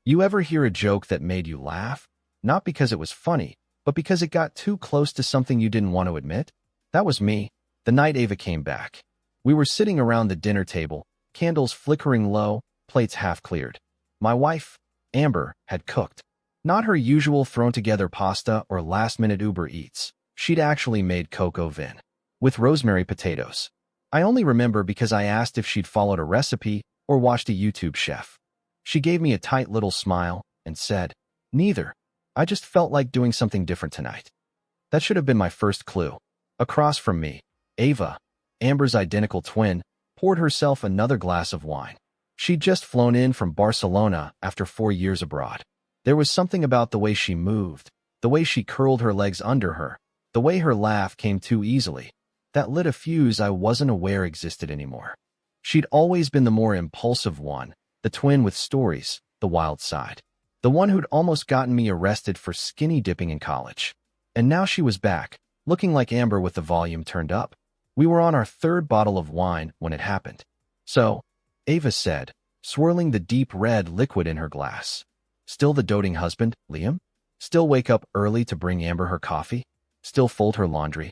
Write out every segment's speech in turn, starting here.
You ever hear a joke that made you laugh? Not because it was funny, but because it got too close to something you didn't want to admit? That was me, the night Ava came back. We were sitting around the dinner table, candles flickering low, plates half cleared. My wife, Amber, had cooked. Not her usual thrown-together pasta or last-minute Uber Eats. She'd actually made coco vin with rosemary potatoes. I only remember because I asked if she'd followed a recipe or watched a YouTube chef. She gave me a tight little smile and said, "Neither. I just felt like doing something different tonight." That should have been my first clue. Across from me, Ava, Amber's identical twin, poured herself another glass of wine. She'd just flown in from Barcelona after 4 years abroad. There was something about the way she moved, the way she curled her legs under her, the way her laugh came too easily, that lit a fuse I wasn't aware existed anymore. She'd always been the more impulsive one, the twin with stories, the wild side. The one who'd almost gotten me arrested for skinny dipping in college. And now she was back, looking like Amber with the volume turned up. We were on our third bottle of wine when it happened. "So," Ava said, swirling the deep red liquid in her glass. "Still the doting husband, Liam? Still wake up early to bring Amber her coffee? Still fold her laundry?"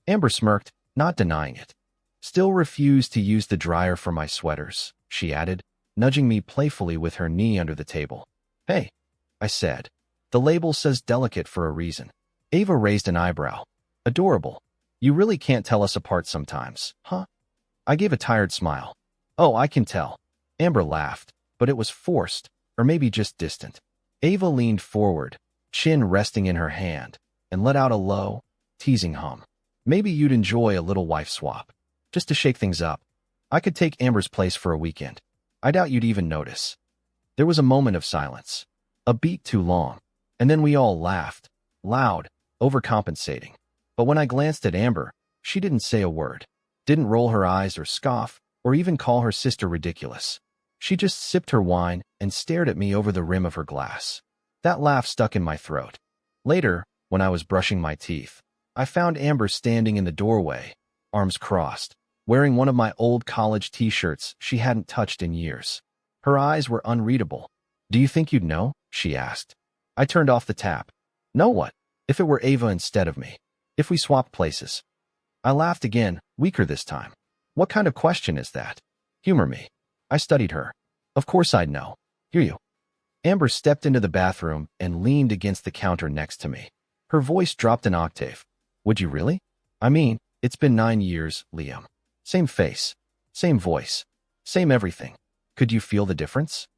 Amber smirked, not denying it. "Still refuse to use the dryer for my sweaters," she added, nudging me playfully with her knee under the table. "Hey," I said. "The label says delicate for a reason." Ava raised an eyebrow. "Adorable. You really can't tell us apart sometimes, huh?" I gave a tired smile. "Oh, I can tell." Amber laughed, but it was forced, or maybe just distant. Ava leaned forward, chin resting in her hand, and let out a low, teasing hum. "Maybe you'd enjoy a little wife swap. Just to shake things up. I could take Amber's place for a weekend. I doubt you'd even notice." There was a moment of silence, a beat too long, and then we all laughed, loud, overcompensating. But when I glanced at Amber, she didn't say a word, didn't roll her eyes or scoff, or even call her sister ridiculous. She just sipped her wine and stared at me over the rim of her glass. That laugh stuck in my throat. Later, when I was brushing my teeth, I found Amber standing in the doorway, arms crossed, wearing one of my old college t-shirts she hadn't touched in years. Her eyes were unreadable. "Do you think you'd know?" she asked. I turned off the tap. "Know what? If it were Ava instead of me? If we swapped places?" I laughed again, weaker this time. "What kind of question is that? Humor me." I studied her. "Of course I'd know. Hear you." Amber stepped into the bathroom and leaned against the counter next to me. Her voice dropped an octave. "Would you really? I mean, it's been 9 years, Liam. Same face, same voice, same everything. Could you feel the difference?"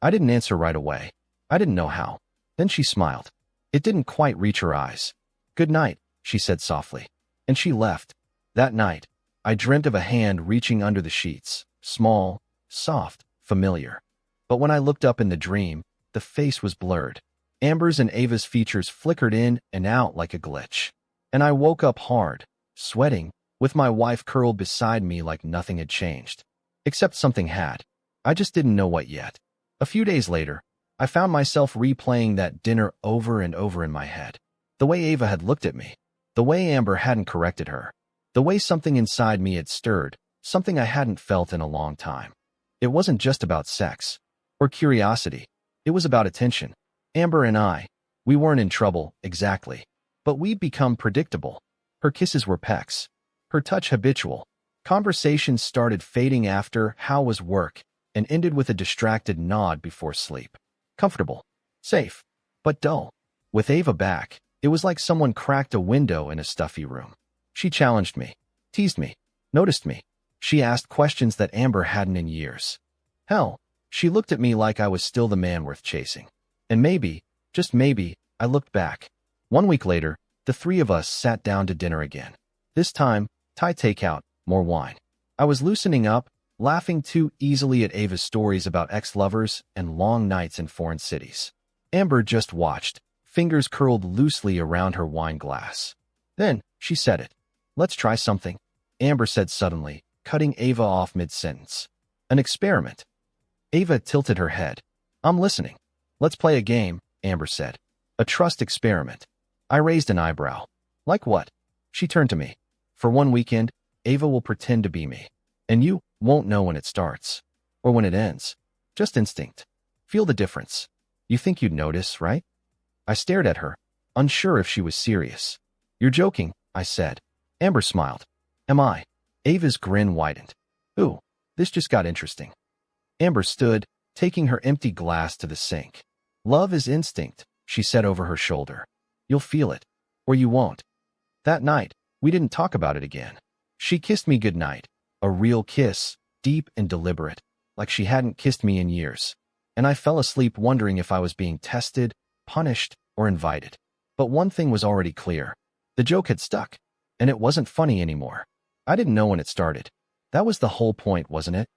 I didn't answer right away. I didn't know how. Then she smiled. It didn't quite reach her eyes. "Good night," she said softly. And she left. That night, I dreamt of a hand reaching under the sheets, small, soft, familiar. But when I looked up in the dream, the face was blurred. Amber's and Ava's features flickered in and out like a glitch. And I woke up hard, sweating, with my wife curled beside me like nothing had changed. Except something had. I just didn't know what yet. A few days later, I found myself replaying that dinner over and over in my head. The way Ava had looked at me. The way Amber hadn't corrected her. The way something inside me had stirred, something I hadn't felt in a long time. It wasn't just about sex or curiosity. It was about attention. Amber and I, we weren't in trouble, exactly. But we'd become predictable. Her kisses were pecks. Her touch habitual. Conversations started fading after "how was work" and ended with a distracted nod before sleep. Comfortable. Safe. But dull. With Ava back, it was like someone cracked a window in a stuffy room. She challenged me, teased me, noticed me. She asked questions that Amber hadn't in years. Hell, she looked at me like I was still the man worth chasing. And maybe, just maybe, I looked back. 1 week later, the three of us sat down to dinner again. This time, Thai takeout, more wine. I was loosening up, laughing too easily at Ava's stories about ex-lovers and long nights in foreign cities. Amber just watched, fingers curled loosely around her wine glass. Then, she said it. "Let's try something," Amber said suddenly, cutting Ava off mid-sentence. "An experiment." Ava tilted her head. "I'm listening." "Let's play a game," Amber said. "A trust experiment." I raised an eyebrow. "Like what?" She turned to me. "For 1 weekend, Ava will pretend to be me. And you won't know when it starts. Or when it ends. Just instinct. Feel the difference. You think you'd notice, right? I stared at her, unsure if she was serious. You're joking, I said. Amber smiled. Am I? Ava's grin widened. Ooh, this just got interesting. Amber stood, taking her empty glass to the sink. Love is instinct, she said over her shoulder. You'll feel it, or you won't. That night, we didn't talk about it again. She kissed me goodnight, a real kiss, deep and deliberate, like she hadn't kissed me in years. And I fell asleep wondering if I was being tested, punished, or invited. But one thing was already clear. The joke had stuck, and it wasn't funny anymore. I didn't know when it started. That was the whole point, wasn't it?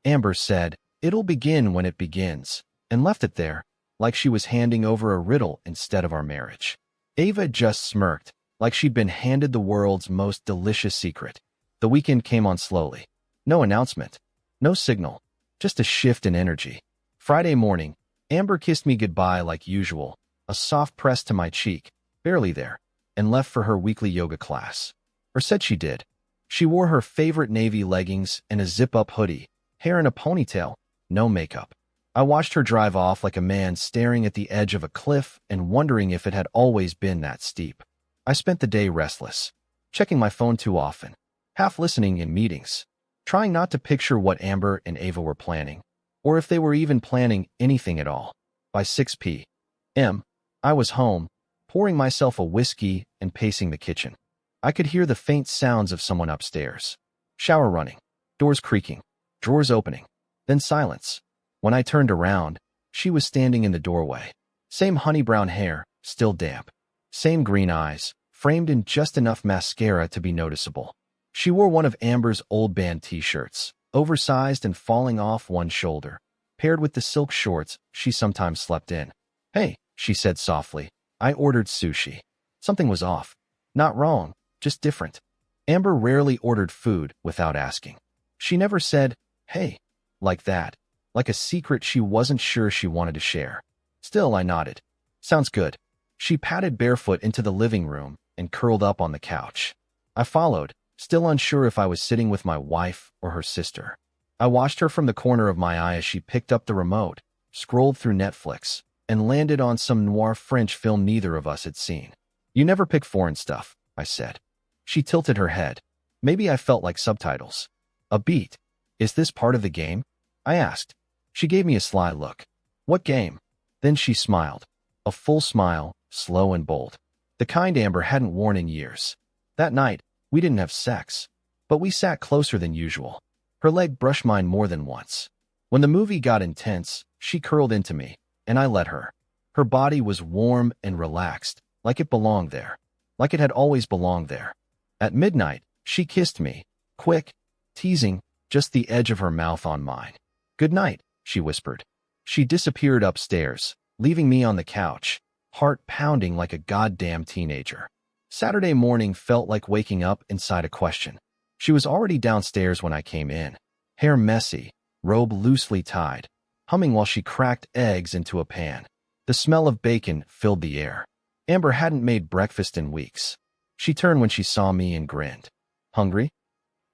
Amber said, it'll begin when it begins, and left it there, like she was handing over a riddle instead of our marriage. Ava just smirked, like she'd been handed the world's most delicious secret. The weekend came on slowly. No announcement, no signal, just a shift in energy. Friday morning, Amber kissed me goodbye like usual, a soft press to my cheek, barely there, and left for her weekly yoga class. Or said she did. She wore her favorite navy leggings and a zip-up hoodie, hair in a ponytail, no makeup. I watched her drive off like a man staring at the edge of a cliff and wondering if it had always been that steep. I spent the day restless, checking my phone too often, half listening in meetings, trying not to picture what Amber and Ava were planning, or if they were even planning anything at all. By 6 p.m., I was home, pouring myself a whiskey and pacing the kitchen. I could hear the faint sounds of someone upstairs. Shower running, doors creaking, drawers opening, then silence. When I turned around, she was standing in the doorway. Same honey brown hair, still damp. Same green eyes, framed in just enough mascara to be noticeable. She wore one of Amber's old band t-shirts, oversized and falling off one shoulder, paired with the silk shorts she sometimes slept in. Hey, she said softly, I ordered sushi. Something was off. Not wrong, just different. Amber rarely ordered food without asking. She never said, hey, like that, like a secret she wasn't sure she wanted to share. Still, I nodded. Sounds good. She padded barefoot into the living room and curled up on the couch. I followed, still unsure if I was sitting with my wife or her sister. I watched her from the corner of my eye as she picked up the remote, scrolled through Netflix, and landed on some noir French film neither of us had seen. You never pick foreign stuff, I said. She tilted her head. Maybe I felt like subtitles. A beat. Is this part of the game? I asked. She gave me a sly look. What game? Then she smiled. A full smile, slow and bold. The kind Amber hadn't worn in years. That night, we didn't have sex, but we sat closer than usual. Her leg brushed mine more than once. When the movie got intense, she curled into me, and I let her. Her body was warm and relaxed, like it belonged there, like it had always belonged there. At midnight, she kissed me, quick, teasing, just the edge of her mouth on mine. Good night, she whispered. She disappeared upstairs, leaving me on the couch, heart pounding like a goddamn teenager. Saturday morning felt like waking up inside a question. She was already downstairs when I came in, hair messy, robe loosely tied, humming while she cracked eggs into a pan. The smell of bacon filled the air. Amber hadn't made breakfast in weeks. She turned when she saw me and grinned. Hungry?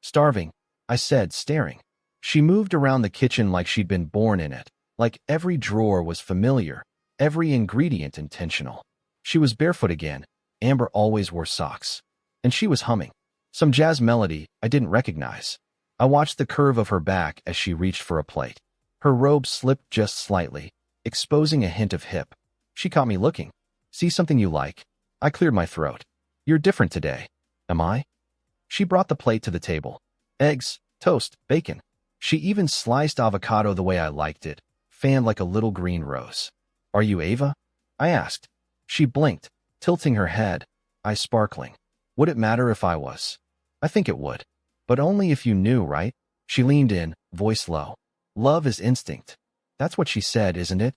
Starving, I said, staring. She moved around the kitchen like she'd been born in it, like every drawer was familiar, every ingredient intentional. She was barefoot again. Amber always wore socks. And she was humming some jazz melody I didn't recognize. I watched the curve of her back as she reached for a plate. Her robe slipped just slightly, exposing a hint of hip. She caught me looking. See something you like? I cleared my throat. You're different today. Am I? She brought the plate to the table. Eggs, toast, bacon. She even sliced avocado the way I liked it, fanned like a little green rose. Are you Ava? I asked. She blinked, tilting her head, eyes sparkling. Would it matter if I was? I think it would. But only if you knew, right? She leaned in, voice low. Love is instinct. That's what she said, isn't it?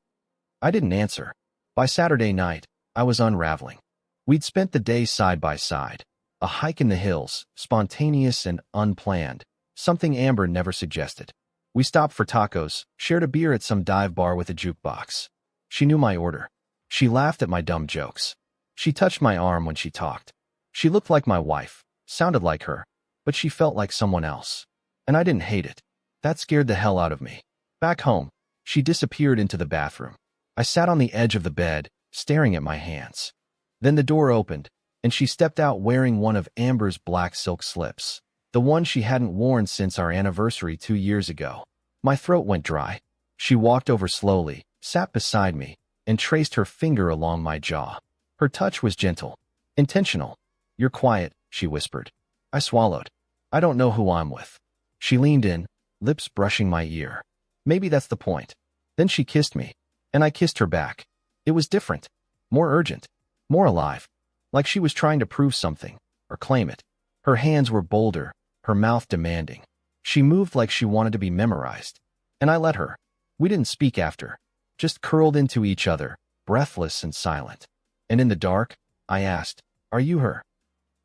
I didn't answer. By Saturday night, I was unraveling. We'd spent the day side by side. A hike in the hills, spontaneous and unplanned, something Amber never suggested. We stopped for tacos, shared a beer at some dive bar with a jukebox. She knew my order. She laughed at my dumb jokes. She touched my arm when she talked. She looked like my wife, sounded like her, but she felt like someone else. And I didn't hate it. That scared the hell out of me. Back home, she disappeared into the bathroom. I sat on the edge of the bed, staring at my hands. Then the door opened, and she stepped out wearing one of Amber's black silk slips, the one she hadn't worn since our anniversary 2 years ago. My throat went dry. She walked over slowly, sat beside me, and traced her finger along my jaw. Her touch was gentle, intentional. "You're quiet," she whispered. I swallowed. "I don't know who I'm with." She leaned in, lips brushing my ear. "Maybe that's the point." Then she kissed me, and I kissed her back. It was different, more urgent, more alive, like she was trying to prove something, or claim it. Her hands were bolder, her mouth demanding. She moved like she wanted to be memorized, and I let her. We didn't speak after, just curled into each other, breathless and silent. And in the dark, I asked, "Are you her?"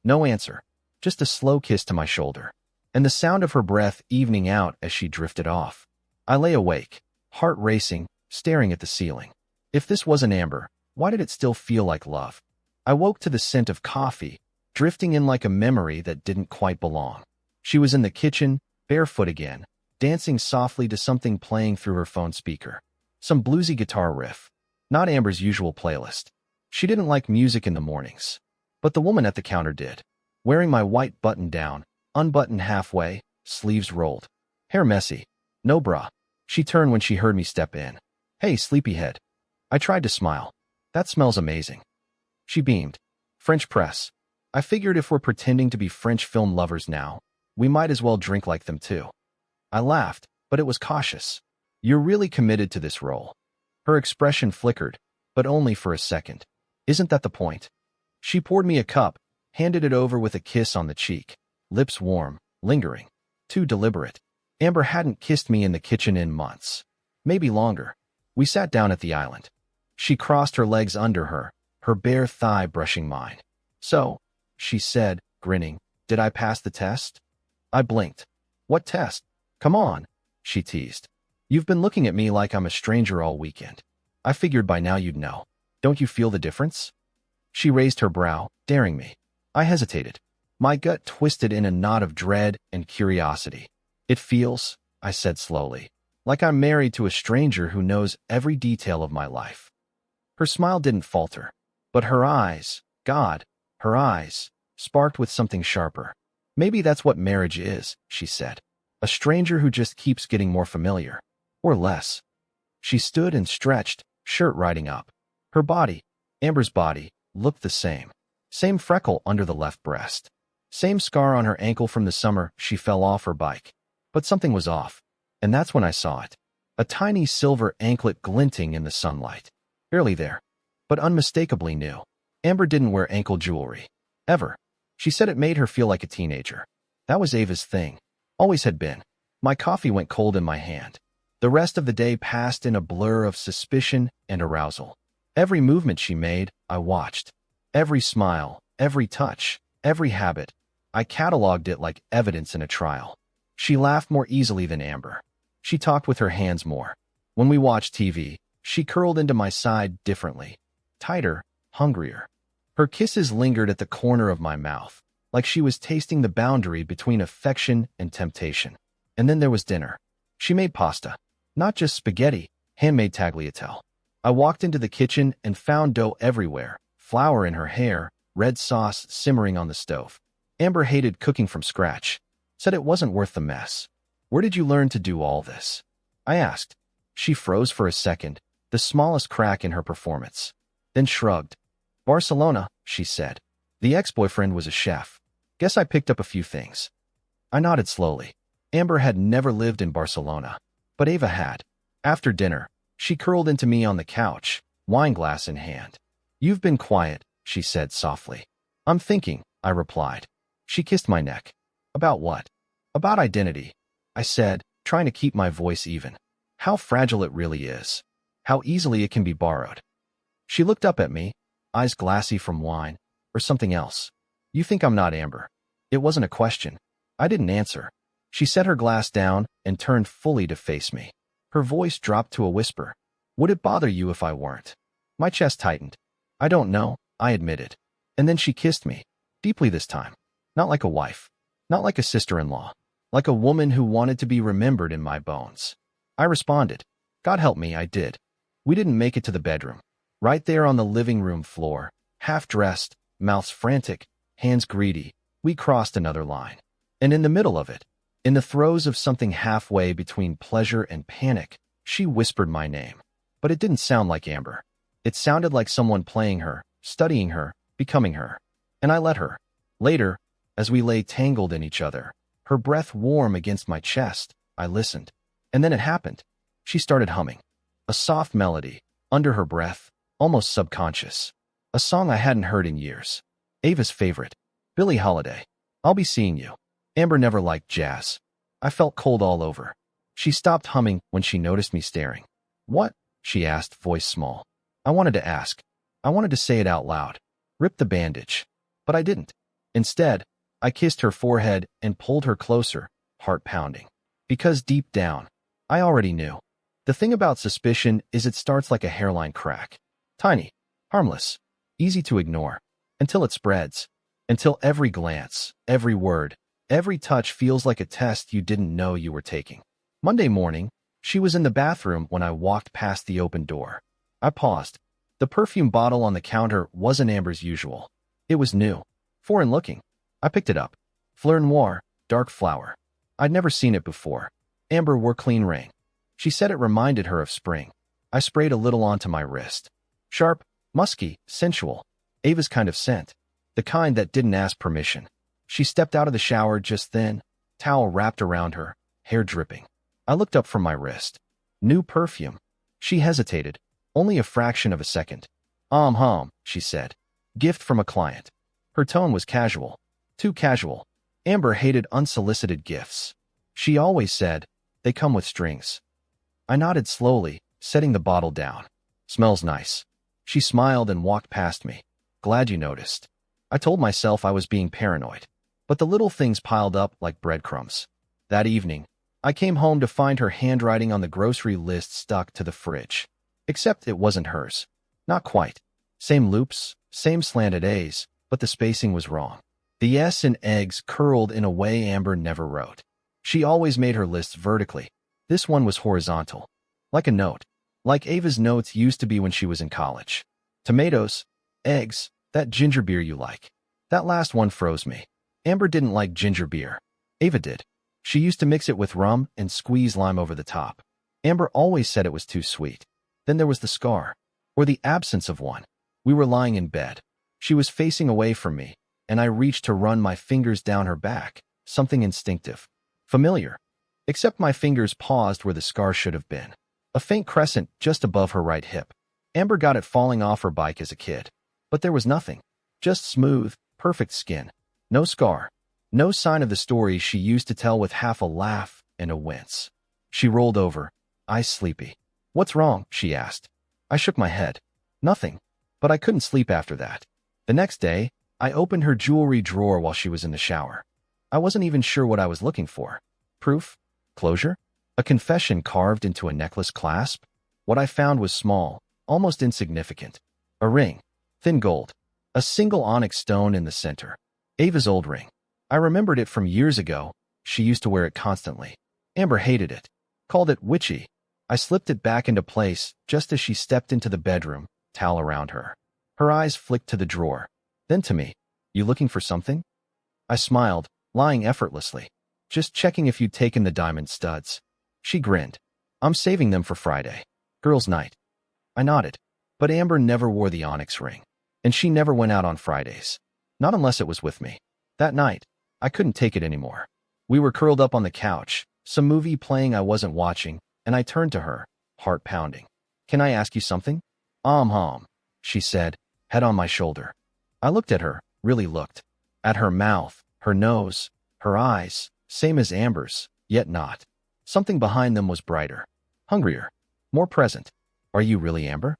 No answer, just a slow kiss to my shoulder, and the sound of her breath evening out as she drifted off. I lay awake, heart racing, staring at the ceiling. If this wasn't Amber, why did it still feel like love? I woke to the scent of coffee, drifting in like a memory that didn't quite belong. She was in the kitchen, barefoot again, dancing softly to something playing through her phone speaker. Some bluesy guitar riff, not Amber's usual playlist. She didn't like music in the mornings. But the woman at the counter did. Wearing my white button-down, unbuttoned halfway, sleeves rolled. Hair messy. No bra. She turned when she heard me step in. "Hey, sleepyhead." I tried to smile. "That smells amazing." She beamed. "French press. I figured if we're pretending to be French film lovers now, we might as well drink like them too." I laughed, but it was cautious. "You're really committed to this role." Her expression flickered, but only for a second. "Isn't that the point?" She poured me a cup, handed it over with a kiss on the cheek. Lips warm, lingering. Too deliberate. Amber hadn't kissed me in the kitchen in months. Maybe longer. We sat down at the island. She crossed her legs under her, her bare thigh brushing mine. "So," she said, grinning, "did I pass the test?" I blinked. "What test?" "Come on," she teased. "You've been looking at me like I'm a stranger all weekend. I figured by now you'd know. Don't you feel the difference?" She raised her brow, daring me. I hesitated. My gut twisted in a knot of dread and curiosity. "It feels," I said slowly, "like I'm married to a stranger who knows every detail of my life." Her smile didn't falter, but her eyes, God, her eyes, sparked with something sharper. "Maybe that's what marriage is," she said. "A stranger who just keeps getting more familiar. Or less." She stood and stretched, shirt riding up. Her body, Amber's body, looked the same. Same freckle under the left breast. Same scar on her ankle from the summer she fell off her bike. But something was off, and that's when I saw it. A tiny silver anklet glinting in the sunlight. Barely there, but unmistakably new. Amber didn't wear ankle jewelry. Ever. She said it made her feel like a teenager. That was Ava's thing. Always had been. My coffee went cold in my hand. The rest of the day passed in a blur of suspicion and arousal. Every movement she made, I watched. Every smile, every touch, every habit. I cataloged it like evidence in a trial. She laughed more easily than Amber. She talked with her hands more. When we watched TV, she curled into my side differently. Tighter, hungrier. Her kisses lingered at the corner of my mouth, like she was tasting the boundary between affection and temptation. And then there was dinner. She made pasta. Not just spaghetti, handmade tagliatelle. I walked into the kitchen and found dough everywhere, flour in her hair, red sauce simmering on the stove. Amber hated cooking from scratch. Said it wasn't worth the mess. "Where did you learn to do all this?" I asked. She froze for a second, the smallest crack in her performance. Then shrugged. "Barcelona," she said. "The ex-boyfriend was a chef. Guess I picked up a few things." I nodded slowly. Amber had never lived in Barcelona, but Ava had. After dinner, she curled into me on the couch, wineglass in hand. "You've been quiet," she said softly. "I'm thinking," I replied. She kissed my neck. "About what?" "About identity," I said, trying to keep my voice even. "How fragile it really is. How easily it can be borrowed." She looked up at me, eyes glassy from wine, or something else. "You think I'm not Amber?" It wasn't a question. I didn't answer. She set her glass down and turned fully to face me. Her voice dropped to a whisper. "Would it bother you if I weren't?" My chest tightened. "I don't know," I admitted. And then she kissed me, deeply this time. Not like a wife. Not like a sister-in-law. Like a woman who wanted to be remembered in my bones. I responded. God help me, I did. We didn't make it to the bedroom. Right there on the living room floor, half-dressed, mouths frantic, hands greedy, we crossed another line. And in the middle of it, in the throes of something halfway between pleasure and panic, she whispered my name. But it didn't sound like Amber. It sounded like someone playing her, studying her, becoming her. And I let her. Later, as we lay tangled in each other, her breath warm against my chest, I listened. And then it happened. She started humming. A soft melody, under her breath, almost subconscious. A song I hadn't heard in years. Ava's favorite. Billie Holiday. I'll be seeing you. Amber never liked jazz. I felt cold all over. She stopped humming when she noticed me staring. What? She asked, voice small. I wanted to ask. I wanted to say it out loud. Rip the bandage. But I didn't. Instead, I kissed her forehead and pulled her closer, heart pounding. Because deep down, I already knew. The thing about suspicion is it starts like a hairline crack. Tiny, harmless, easy to ignore, until it spreads. Until every glance, every word, every touch feels like a test you didn't know you were taking. Monday morning, she was in the bathroom when I walked past the open door. I paused. The perfume bottle on the counter wasn't Amber's usual. It was new, foreign looking. I picked it up. Fleur Noir, dark flower. I'd never seen it before. Amber wore clean ring. She said it reminded her of spring. I sprayed a little onto my wrist. Sharp, musky, sensual. Ava's kind of scent. The kind that didn't ask permission. She stepped out of the shower just then, towel wrapped around her, hair dripping. I looked up from my wrist. New perfume. She hesitated, only a fraction of a second. She said. Gift from a client. Her tone was casual. Too casual. Amber hated unsolicited gifts. She always said, they come with strings. I nodded slowly, setting the bottle down. Smells nice. She smiled and walked past me. Glad you noticed. I told myself I was being paranoid. But the little things piled up like breadcrumbs. That evening, I came home to find her handwriting on the grocery list stuck to the fridge. Except it wasn't hers. Not quite. Same loops, same slanted A's, but the spacing was wrong. The S in eggs curled in a way Amber never wrote. She always made her lists vertically. This one was horizontal. Like a note. Like Ava's notes used to be when she was in college. Tomatoes, eggs, that ginger beer you like. That last one froze me. Amber didn't like ginger beer. Ava did. She used to mix it with rum and squeeze lime over the top. Amber always said it was too sweet. Then there was the scar. Or the absence of one. We were lying in bed. She was facing away from me, and I reached to run my fingers down her back, something instinctive. Familiar. Except my fingers paused where the scar should have been. A faint crescent just above her right hip. Amber got it falling off her bike as a kid. But there was nothing. Just smooth, perfect skin. No scar. No sign of the story she used to tell with half a laugh and a wince. She rolled over, eyes sleepy. What's wrong? She asked. I shook my head. Nothing. But I couldn't sleep after that. The next day, I opened her jewelry drawer while she was in the shower. I wasn't even sure what I was looking for. Proof? Closure? A confession carved into a necklace clasp? What I found was small, almost insignificant. A ring. Thin gold. A single onyx stone in the center. Ava's old ring. I remembered it from years ago. She used to wear it constantly. Amber hated it. Called it witchy. I slipped it back into place just as she stepped into the bedroom, towel around her. Her eyes flicked to the drawer. Then to me. You looking for something? I smiled, lying effortlessly. Just checking if you'd taken the diamond studs. She grinned. I'm saving them for Friday. Girls' night. I nodded. But Amber never wore the onyx ring. And she never went out on Fridays. Not unless it was with me. That night, I couldn't take it anymore. We were curled up on the couch, some movie playing I wasn't watching, and I turned to her, heart pounding. Can I ask you something? She said, head on my shoulder. I looked at her, really looked. At her mouth, her nose, her eyes, same as Amber's, yet not. Something behind them was brighter, hungrier, more present. Are you really Amber?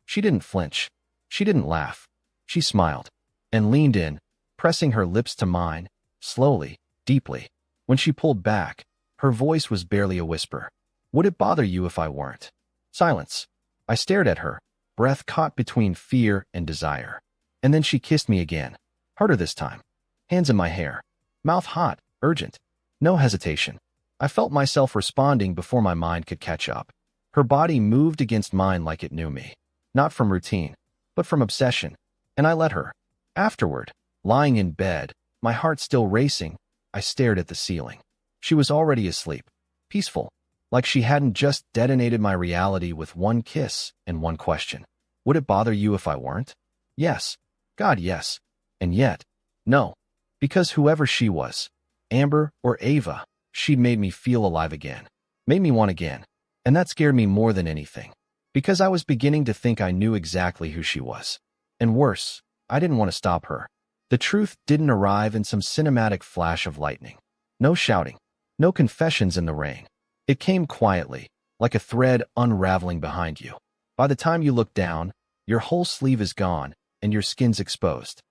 She didn't flinch. She didn't laugh. She smiled and leaned in, pressing her lips to mine, slowly, deeply. When she pulled back, her voice was barely a whisper. Would it bother you if I weren't? Silence. I stared at her, breath caught between fear and desire. And then she kissed me again, harder this time. Hands in my hair, mouth hot, urgent. No hesitation. I felt myself responding before my mind could catch up. Her body moved against mine like it knew me. Not from routine, but from obsession. And I let her. Afterward, lying in bed, my heart still racing, I stared at the ceiling. She was already asleep, peaceful, like she hadn't just detonated my reality with one kiss and one question. Would it bother you if I weren't? Yes. God, yes. And yet, no. Because whoever she was, Amber or Ava, she'd made me feel alive again. Made me want again. And that scared me more than anything. Because I was beginning to think I knew exactly who she was. And worse, I didn't want to stop her. The truth didn't arrive in some cinematic flash of lightning. No shouting. No confessions in the rain. It came quietly, like a thread unraveling behind you. By the time you look down, your whole sleeve is gone, and your skin's exposed.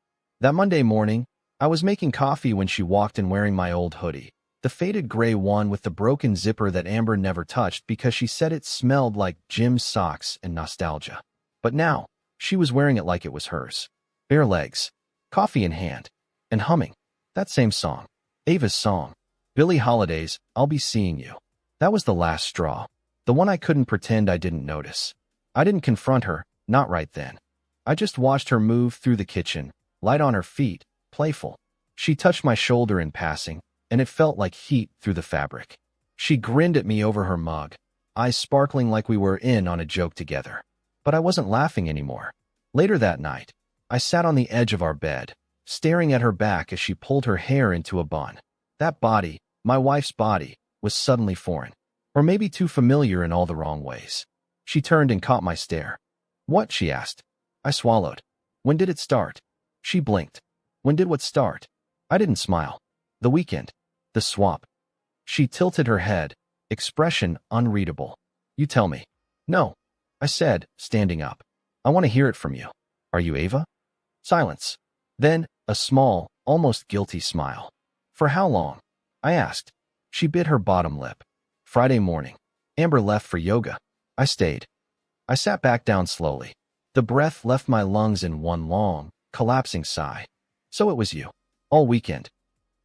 That Monday morning, I was making coffee when she walked in wearing my old hoodie, the faded gray one with the broken zipper that Amber never touched because she said it smelled like Jim's socks and nostalgia. But now, she was wearing it like it was hers. Bare legs, coffee in hand, and humming. That same song. Ava's song. Billie Holiday's I'll Be Seeing You. That was the last straw. The one I couldn't pretend I didn't notice. I didn't confront her, not right then. I just watched her move through the kitchen, light on her feet, playful. She touched my shoulder in passing, and it felt like heat through the fabric. She grinned at me over her mug, eyes sparkling like we were in on a joke together. But I wasn't laughing anymore. Later that night, I sat on the edge of our bed, staring at her back as she pulled her hair into a bun. That body, my wife's body, was suddenly foreign. Or maybe too familiar in all the wrong ways. She turned and caught my stare. What? She asked. I swallowed. When did it start? She blinked. When did what start? I didn't smile. The weekend. The swap. She tilted her head, expression unreadable. You tell me. No, I said, standing up. I want to hear it from you. Are you Ava? Silence. Then, a small, almost guilty smile. For how long? I asked. She bit her bottom lip. Friday morning. Amber left for yoga. I stayed. I sat back down slowly. The breath left my lungs in one long, collapsing sigh. So it was you. All weekend.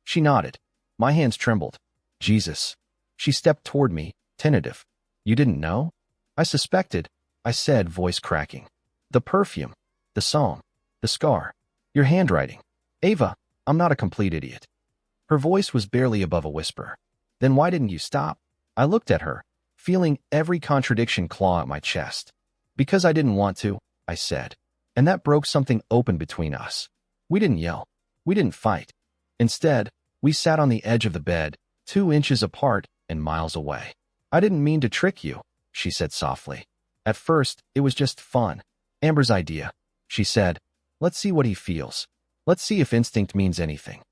She nodded. My hands trembled. Jesus. She stepped toward me, tentative. You didn't know? I suspected, I said, voice cracking. The perfume. The song. The scar. Your handwriting. Ava, I'm not a complete idiot. Her voice was barely above a whisper. Then why didn't you stop? I looked at her, feeling every contradiction claw at my chest. Because I didn't want to, I said. And that broke something open between us. We didn't yell. We didn't fight. Instead, we sat on the edge of the bed, 2 inches apart and miles away. I didn't mean to trick you, she said softly. At first, it was just fun. Amber's idea. She said, let's see what he feels. Let's see if instinct means anything.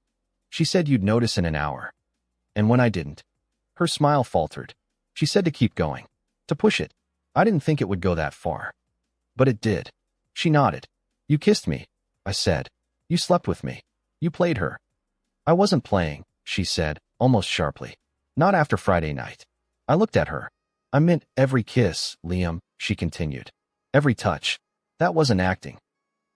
She said you'd notice in an hour. And when I didn't, her smile faltered. She said to keep going, to push it. I didn't think it would go that far. But it did. She nodded. You kissed me, I said. You slept with me. You played her. I wasn't playing, she said, almost sharply. Not after Friday night. I looked at her. I meant every kiss, Liam, she continued. Every touch. That wasn't acting.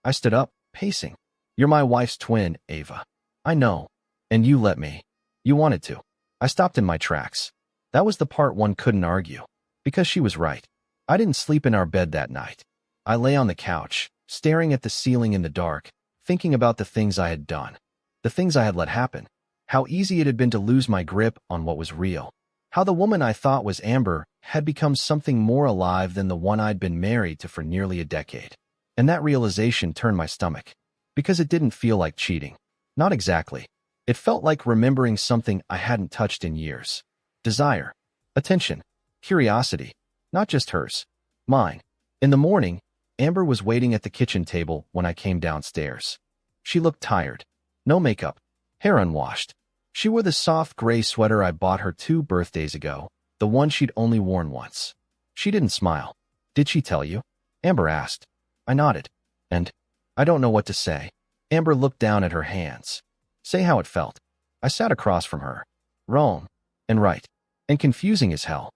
I stood up, pacing. You're my wife's twin, Ava. I know. And you let me. You wanted to. I stopped in my tracks. That was the part one couldn't argue. Because she was right. I didn't sleep in our bed that night. I lay on the couch, staring at the ceiling in the dark, thinking about the things I had done. The things I had let happen. How easy it had been to lose my grip on what was real. How the woman I thought was Amber had become something more alive than the one I'd been married to for nearly a decade. And that realization turned my stomach. Because it didn't feel like cheating. Not exactly. It felt like remembering something I hadn't touched in years. Desire. Attention. Curiosity. Not just hers. Mine. In the morning, Amber was waiting at the kitchen table when I came downstairs. She looked tired. No makeup. Hair unwashed. She wore the soft gray sweater I bought her 2 birthdays ago, the one she'd only worn once. She didn't smile. Did she tell you? Amber asked. I nodded. And I don't know what to say. Amber looked down at her hands. Say how it felt. I sat across from her. Wrong. And right. And confusing as hell.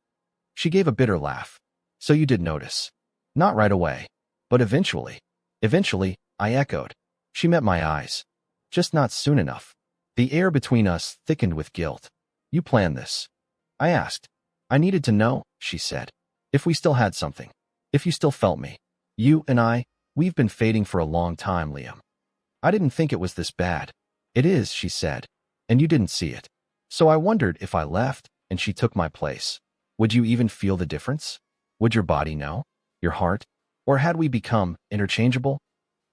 She gave a bitter laugh. So you did notice. Not right away. But eventually. Eventually, I echoed. She met my eyes. Just not soon enough. The air between us thickened with guilt. You planned this. I asked. I needed to know, she said. If we still had something. If you still felt me. You and I, we've been fading for a long time, Liam. I didn't think it was this bad. It is, she said. And you didn't see it. So I wondered if I left and she took my place. Would you even feel the difference? Would your body know? Your heart? Or had we become interchangeable?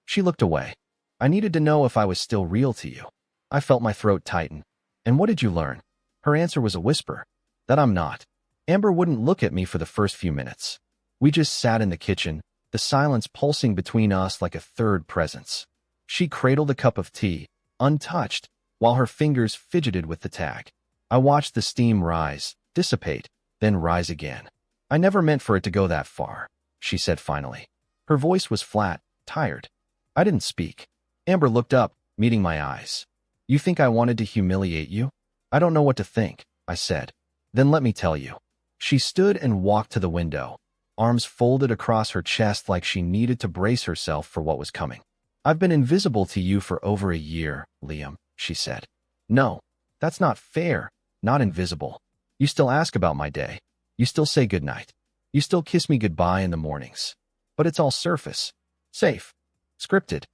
She looked away. I needed to know if I was still real to you. I felt my throat tighten. And what did you learn? Her answer was a whisper. That I'm not. Amber wouldn't look at me for the first few minutes. We just sat in the kitchen, the silence pulsing between us like a third presence. She cradled a cup of tea, untouched, while her fingers fidgeted with the tag. I watched the steam rise, dissipate, then rise again. I never meant for it to go that far, she said finally. Her voice was flat, tired. I didn't speak. Amber looked up, meeting my eyes. You think I wanted to humiliate you? I don't know what to think, I said. Then let me tell you. She stood and walked to the window, arms folded across her chest like she needed to brace herself for what was coming. I've been invisible to you for over a year, Liam, she said. No, that's not fair, not invisible. You still ask about my day. You still say goodnight. You still kiss me goodbye in the mornings. But it's all surface. Safe. Scripted.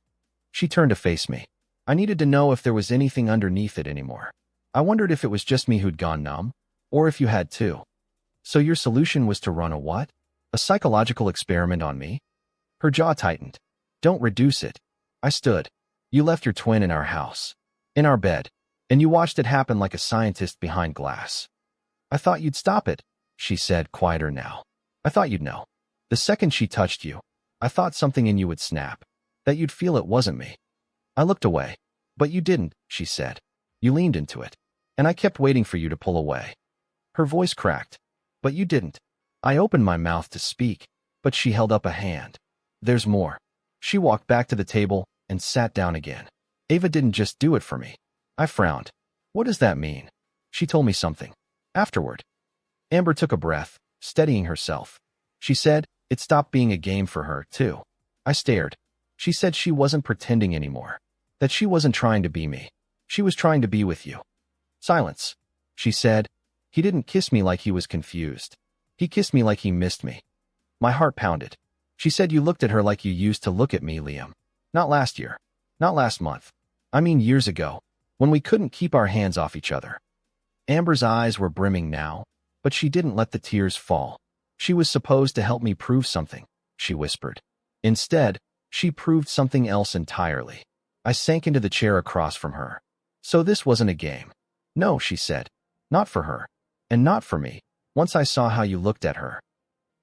She turned to face me. I needed to know if there was anything underneath it anymore. I wondered if it was just me who'd gone numb, or if you had too. So your solution was to run a what? A psychological experiment on me? Her jaw tightened. Don't reduce it. I stood. You left your twin in our house. In our bed. And you watched it happen like a scientist behind glass. I thought you'd stop it, she said, quieter now. I thought you'd know. The second she touched you, I thought something in you would snap. That you'd feel it wasn't me. I looked away. But you didn't, she said. You leaned into it. And I kept waiting for you to pull away. Her voice cracked. But you didn't. I opened my mouth to speak, but she held up a hand. There's more. She walked back to the table and sat down again. Ava didn't just do it for me. I frowned. What does that mean? She told me something. Afterward. Amber took a breath, steadying herself. She said it stopped being a game for her, too. I stared. She said she wasn't pretending anymore. That she wasn't trying to be me. She was trying to be with you. Silence. She said, he didn't kiss me like he was confused. He kissed me like he missed me. My heart pounded. She said you looked at her like you used to look at me, Liam. Not last year. Not last month. I mean years ago, when we couldn't keep our hands off each other. Amber's eyes were brimming now, but she didn't let the tears fall. She was supposed to help me prove something, she whispered. Instead, she proved something else entirely. I sank into the chair across from her. So this wasn't a game. No, she said. Not for her. And not for me. Once I saw how you looked at her.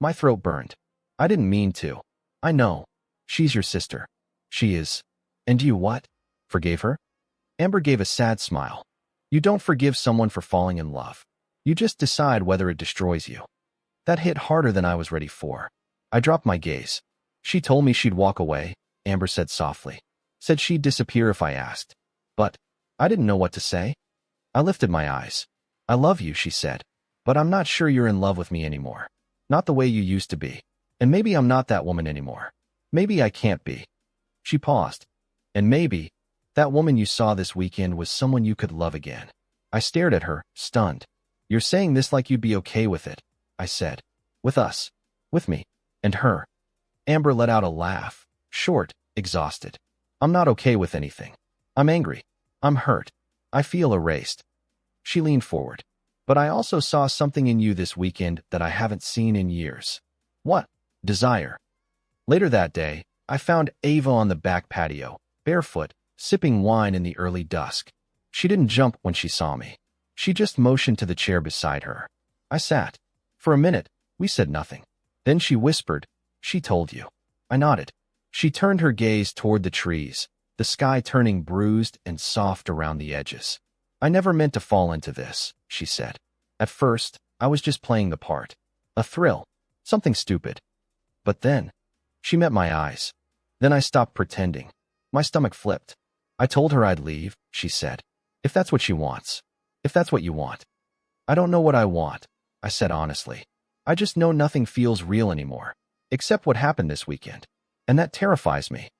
My throat burned. I didn't mean to. I know. She's your sister. She is. And you what? Forgave her? Amber gave a sad smile. You don't forgive someone for falling in love. You just decide whether it destroys you. That hit harder than I was ready for. I dropped my gaze. She told me she'd walk away, Amber said softly. Said she'd disappear if I asked. But I didn't know what to say. I lifted my eyes. I love you, she said. But I'm not sure you're in love with me anymore. Not the way you used to be. And maybe I'm not that woman anymore. Maybe I can't be. She paused. And maybe that woman you saw this weekend was someone you could love again. I stared at her, stunned. You're saying this like you'd be okay with it, I said. With us. With me. And her. Amber let out a laugh, short, exhausted. I'm not okay with anything. I'm angry. I'm hurt. I feel erased. She leaned forward. But I also saw something in you this weekend that I haven't seen in years. What? Desire. Later that day, I found Ava on the back patio, barefoot, sipping wine in the early dusk. She didn't jump when she saw me. She just motioned to the chair beside her. I sat. For a minute, we said nothing. Then she whispered, she told you. I nodded. She turned her gaze toward the trees, the sky turning bruised and soft around the edges. I never meant to fall into this, she said. At first, I was just playing the part. A thrill. Something stupid. But then, she met my eyes. Then I stopped pretending. My stomach flipped. I told her I'd leave, she said. If that's what she wants. If that's what you want. I don't know what I want, I said honestly. I just know nothing feels real anymore. Except what happened this weekend. And that terrifies me.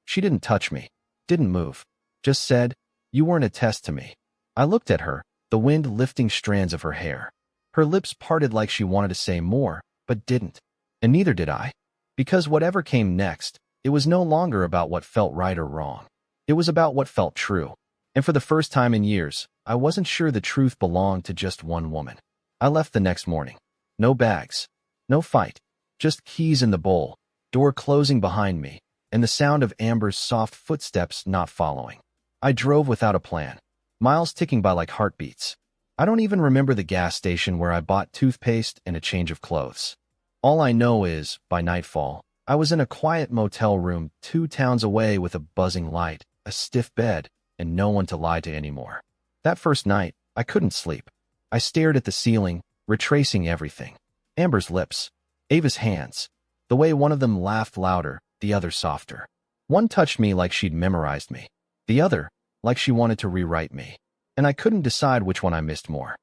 She didn't touch me. Didn't move. Just said, you weren't a test to me. I looked at her, the wind lifting strands of her hair. Her lips parted like she wanted to say more, but didn't. And neither did I. Because whatever came next, it was no longer about what felt right or wrong. It was about what felt true. And for the first time in years, I wasn't sure the truth belonged to just one woman. I left the next morning. No bags. No fight. Just keys in the bowl, door closing behind me, and the sound of Amber's soft footsteps not following. I drove without a plan, miles ticking by like heartbeats. I don't even remember the gas station where I bought toothpaste and a change of clothes. All I know is, by nightfall, I was in a quiet motel room 2 towns away with a buzzing light, a stiff bed, and no one to lie to anymore. That first night, I couldn't sleep. I stared at the ceiling, retracing everything. Amber's lips, Ava's hands, the way one of them laughed louder, the other softer. One touched me like she'd memorized me, the other like she wanted to rewrite me, and I couldn't decide which one I missed more.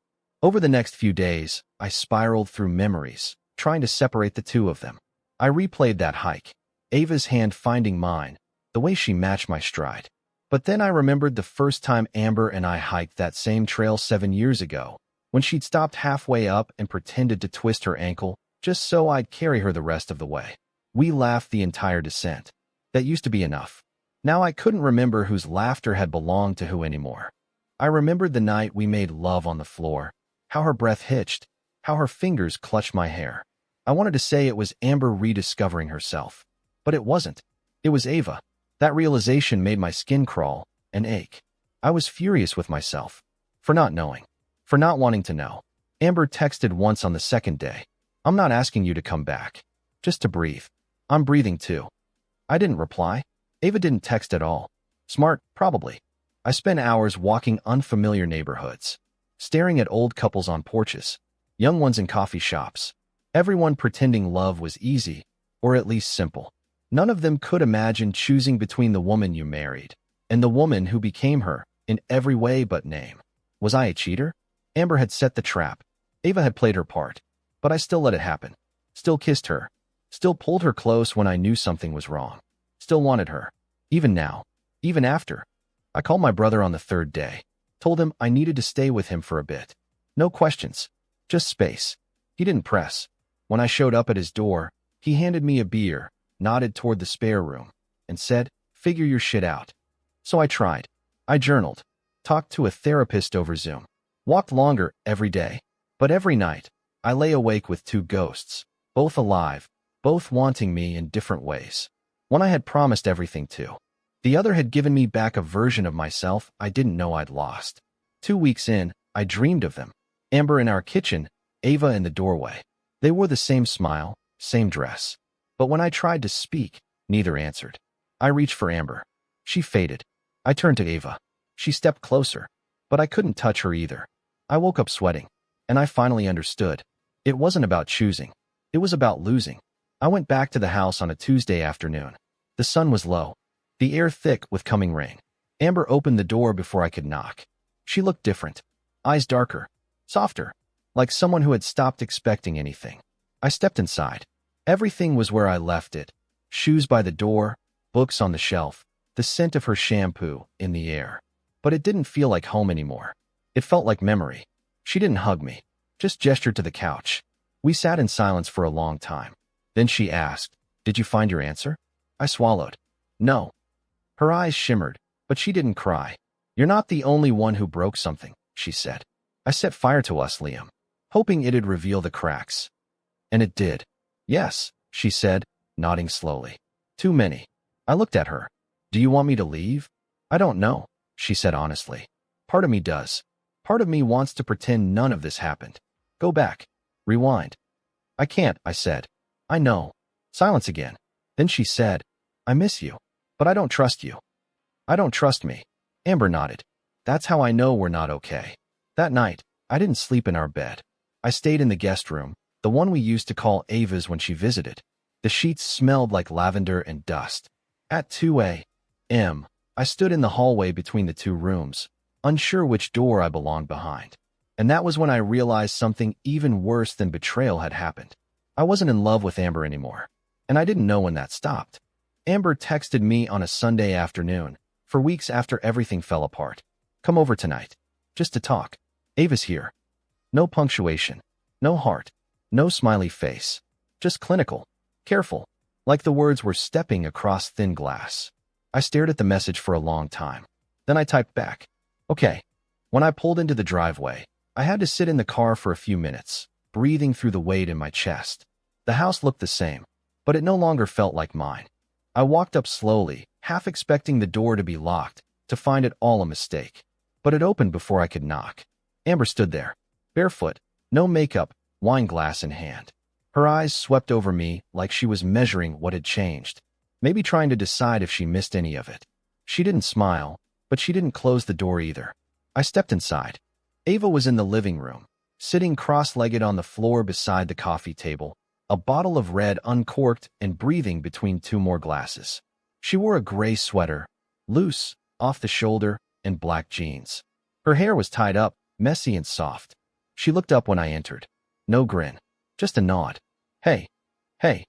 Over the next few days, I spiraled through memories, trying to separate the two of them. I replayed that hike, Ava's hand finding mine, the way she matched my stride. But then I remembered the first time Amber and I hiked that same trail 7 years ago, when she'd stopped halfway up and pretended to twist her ankle just so I'd carry her the rest of the way. We laughed the entire descent. That used to be enough. Now I couldn't remember whose laughter had belonged to who anymore. I remembered the night we made love on the floor, how her breath hitched, how her fingers clutched my hair. I wanted to say it was Amber rediscovering herself, but it wasn't. It was Ava. That realization made my skin crawl and ache. I was furious with myself for not knowing, for not wanting to know. Amber texted once on the second day. I'm not asking you to come back, just to breathe. I'm breathing too. I didn't reply. Ava didn't text at all. Smart, probably. I spent hours walking unfamiliar neighborhoods, staring at old couples on porches, young ones in coffee shops, everyone pretending love was easy, or at least simple. None of them could imagine choosing between the woman you married and the woman who became her in every way but name. Was I a cheater? Amber had set the trap. Ava had played her part, but I still let it happen. Still kissed her. Still pulled her close when I knew something was wrong. Still wanted her. Even now. Even after. I called my brother on the 3rd day. Told him I needed to stay with him for a bit. No questions. Just space. He didn't press. When I showed up at his door, he handed me a beer, nodded toward the spare room, and said, "Figure your shit out." So I tried. I journaled. Talked to a therapist over Zoom. Walked longer every day. But every night, I lay awake with 2 ghosts, both alive, both wanting me in different ways. One I had promised everything to. The other had given me back a version of myself I didn't know I'd lost. 2 weeks in, I dreamed of them. Amber in our kitchen, Ava in the doorway. They wore the same smile, same dress. But when I tried to speak, neither answered. I reached for Amber. She faded. I turned to Ava. She stepped closer, but I couldn't touch her either. I woke up sweating, and I finally understood. It wasn't about choosing. It was about losing. I went back to the house on a Tuesday afternoon. The sun was low, the air thick with coming rain. Amber opened the door before I could knock. She looked different. Eyes darker, softer, like someone who had stopped expecting anything. I stepped inside. Everything was where I left it. Shoes by the door, books on the shelf, the scent of her shampoo in the air. But it didn't feel like home anymore. It felt like memory. She didn't hug me, just gestured to the couch. We sat in silence for a long time. Then she asked, "Did you find your answer?" I swallowed. No. Her eyes shimmered, but she didn't cry. "You're not the only one who broke something," she said. "I set fire to us, Liam, hoping it'd reveal the cracks." And it did. "Yes," she said, nodding slowly. "Too many." I looked at her. "Do you want me to leave?" "I don't know," she said honestly. "Part of me does. Part of me wants to pretend none of this happened. Go back. Rewind." "I can't," I said. "I know." Silence again. Then she said, "I miss you, but I don't trust you." "I don't trust me." Amber nodded. "That's how I know we're not okay." That night, I didn't sleep in our bed. I stayed in the guest room, the one we used to call Ava's when she visited. The sheets smelled like lavender and dust. At 2 a.m., I stood in the hallway between the 2 rooms, unsure which door I belonged behind. And that was when I realized something even worse than betrayal had happened. I wasn't in love with Amber anymore, and I didn't know when that stopped. Amber texted me on a Sunday afternoon, for weeks after everything fell apart. "Come over tonight. Just to talk. Ava's here." No punctuation. No heart. No smiley face. Just clinical. Careful. Like the words were stepping across thin glass. I stared at the message for a long time. Then I typed back. Okay. When I pulled into the driveway, I had to sit in the car for a few minutes, breathing through the weight in my chest. The house looked the same, but it no longer felt like mine. I walked up slowly, half expecting the door to be locked, to find it all a mistake. But it opened before I could knock. Amber stood there, barefoot, no makeup, wine glass in hand. Her eyes swept over me like she was measuring what had changed, maybe trying to decide if she missed any of it. She didn't smile, but she didn't close the door either. I stepped inside. Ava was in the living room, sitting cross-legged on the floor beside the coffee table, a bottle of red uncorked and breathing between two more glasses. She wore a gray sweater, loose, off the shoulder, and black jeans. Her hair was tied up, messy and soft. She looked up when I entered. No grin, just a nod. Hey, hey.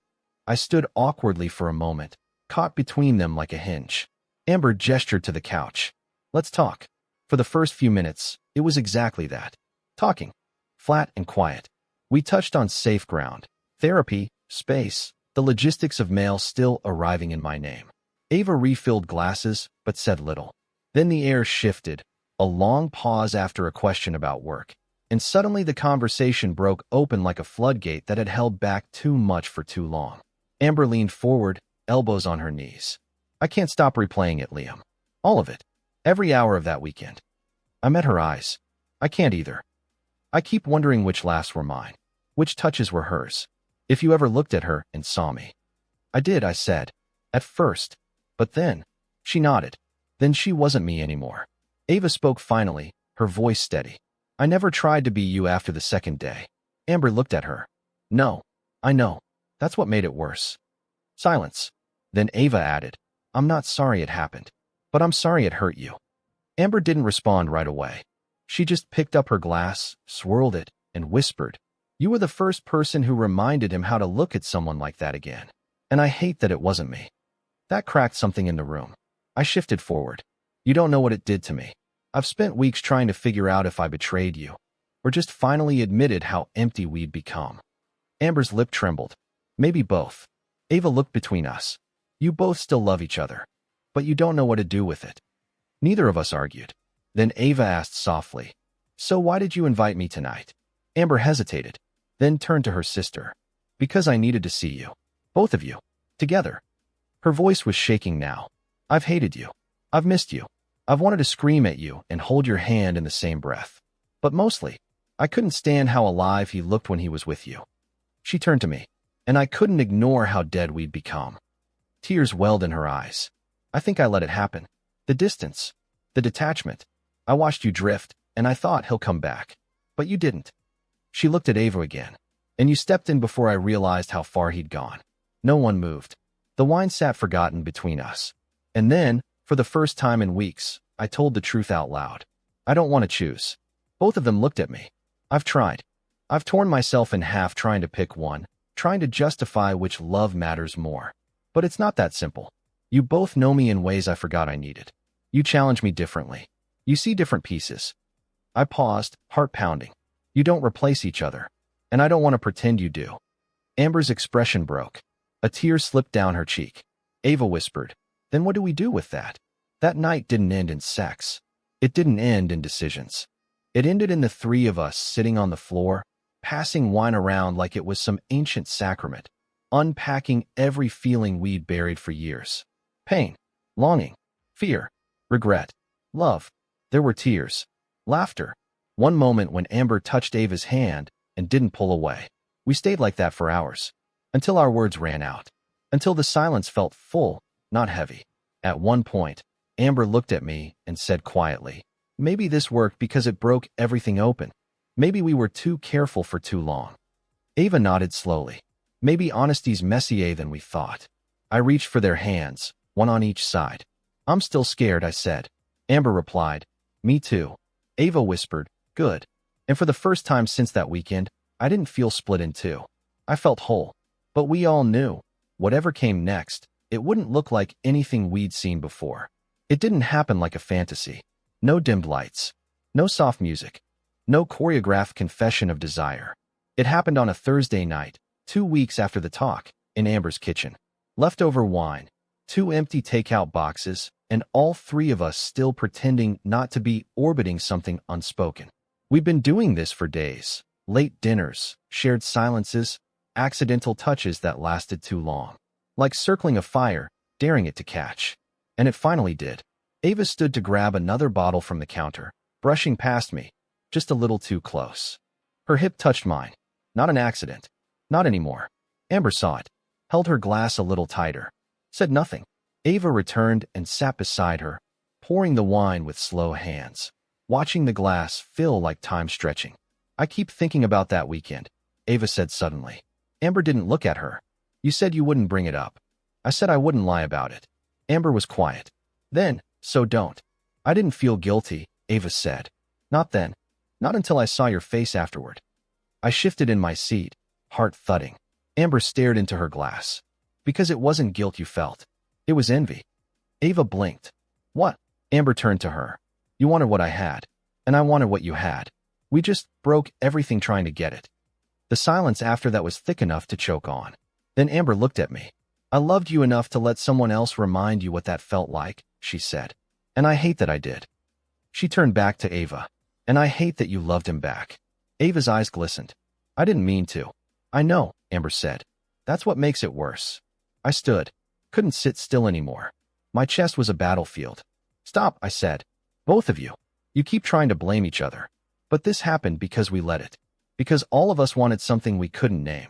I stood awkwardly for a moment, caught between them like a hinge. Amber gestured to the couch. Let's talk. For the first few minutes, it was exactly that. Talking. Flat and quiet. We touched on safe ground. Therapy, space, the logistics of mail still arriving in my name. Ava refilled glasses, but said little. Then the air shifted, a long pause after a question about work. And suddenly the conversation broke open like a floodgate that had held back too much for too long. Amber leaned forward, elbows on her knees. I can't stop replaying it, Liam. All of it. Every hour of that weekend. I met her eyes. I can't either. I keep wondering which laughs were mine, which touches were hers. If you ever looked at her and saw me. I did, I said. At first. But then. She nodded. Then she wasn't me anymore. Ava spoke finally, her voice steady. I never tried to be you after the second day. Amber looked at her. No. I know. That's what made it worse. Silence. Then Ava added, I'm not sorry it happened, but I'm sorry it hurt you. Amber didn't respond right away. She just picked up her glass, swirled it, and whispered, You were the first person who reminded him how to look at someone like that again. And I hate that it wasn't me. That cracked something in the room. I shifted forward. You don't know what it did to me. I've spent weeks trying to figure out if I betrayed you, or just finally admitted how empty we'd become. Amber's lip trembled. Maybe both. Ava looked between us. You both still love each other, but you don't know what to do with it. Neither of us argued. Then Ava asked softly, So why did you invite me tonight? Amber hesitated, then turned to her sister. Because I needed to see you. Both of you. Together. Her voice was shaking now. I've hated you. I've missed you. I've wanted to scream at you and hold your hand in the same breath. But mostly, I couldn't stand how alive he looked when he was with you. She turned to me, and I couldn't ignore how dead we'd become. Tears welled in her eyes. I think I let it happen. The distance. The detachment. I watched you drift, and I thought he'll come back. But you didn't. She looked at Ava again. And you stepped in before I realized how far he'd gone. No one moved. The wine sat forgotten between us. And then, for the first time in weeks, I told the truth out loud. I don't want to choose. Both of them looked at me. I've tried. I've torn myself in half trying to pick one, trying to justify which love matters more. But it's not that simple. You both know me in ways I forgot I needed. You challenge me differently. You see different pieces. I paused, heart pounding. You don't replace each other. And I don't want to pretend you do. Amber's expression broke. A tear slipped down her cheek. Ava whispered, Then what do we do with that? That night didn't end in sex. It didn't end in decisions. It ended in the three of us sitting on the floor, passing wine around like it was some ancient sacrament, unpacking every feeling we'd buried for years. Pain, longing, fear, regret, love. There were tears, laughter. One moment when Amber touched Ava's hand and didn't pull away. We stayed like that for hours, until our words ran out, until the silence felt full, not heavy. At one point, Amber looked at me and said quietly, Maybe this worked because it broke everything open. Maybe we were too careful for too long. Ava nodded slowly. Maybe honesty's messier than we thought. I reached for their hands, one on each side. I'm still scared, I said. Amber replied, Me too. Ava whispered, Good. And for the first time since that weekend, I didn't feel split in two. I felt whole. But we all knew, whatever came next, it wouldn't look like anything we'd seen before. It didn't happen like a fantasy. No dimmed lights. No soft music. No choreographed confession of desire. It happened on a Thursday night, 2 weeks after the talk, in Amber's kitchen. Leftover wine, 2 empty takeout boxes, and all three of us still pretending not to be orbiting something unspoken. We've been doing this for days. Late dinners, shared silences, accidental touches that lasted too long. Like circling a fire, daring it to catch. And it finally did. Ava stood to grab another bottle from the counter, brushing past me, just a little too close. Her hip touched mine. Not an accident. Not anymore. Amber saw it, held her glass a little tighter, said nothing. Ava returned and sat beside her, pouring the wine with slow hands, watching the glass fill like time stretching. I keep thinking about that weekend, Ava said suddenly. Amber didn't look at her. You said you wouldn't bring it up. I said I wouldn't lie about it. Amber was quiet. Then, so don't. I didn't feel guilty, Ava said. Not then. Not until I saw your face afterward. I shifted in my seat, heart thudding. Amber stared into her glass. Because it wasn't guilt you felt. It was envy. Ava blinked. What? Amber turned to her. You wanted what I had. And I wanted what you had. We just broke everything trying to get it. The silence after that was thick enough to choke on. Then Amber looked at me. I loved you enough to let someone else remind you what that felt like, she said. And I hate that I did. She turned back to Ava. And I hate that you loved him back. Ava's eyes glistened. I didn't mean to. I know, Amber said. That's what makes it worse. I stood. Couldn't sit still anymore. My chest was a battlefield. Stop, I said. Both of you. You keep trying to blame each other. But this happened because we let it. Because all of us wanted something we couldn't name.